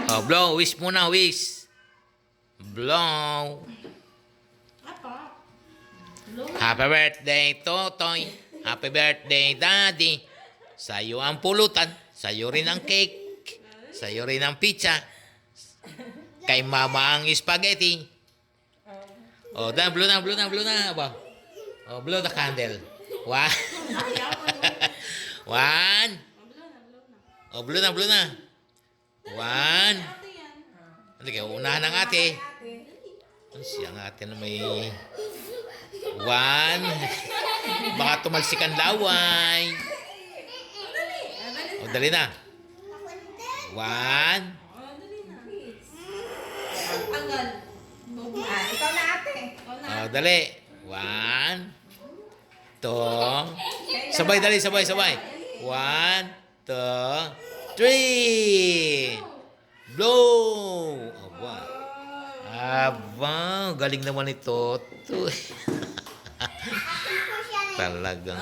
Oh, blow. Wish muna, wish. Blow. Happy birthday, Totoy. Happy birthday, Daddy. Sa'yo ang pulutan. Sa'yo rin ang cake. Sa'yo rin ang pizza. Kay Mama ang spaghetti. Oh, dan, blow na, blow na, blow na. Oh, blow the candle. One. One. Oh, blow na, blow na. One. Hindi kayo, unahan ng ate. Ano siya ang ate na may... One. Baka tumalsik ang laway. O, dali na. One. Ikaw na ate. O, dali. One. Two. Sabay, dali, sabay, sabay. One, two, three. Blow. Aba. Aba, galing naman ito. Talagang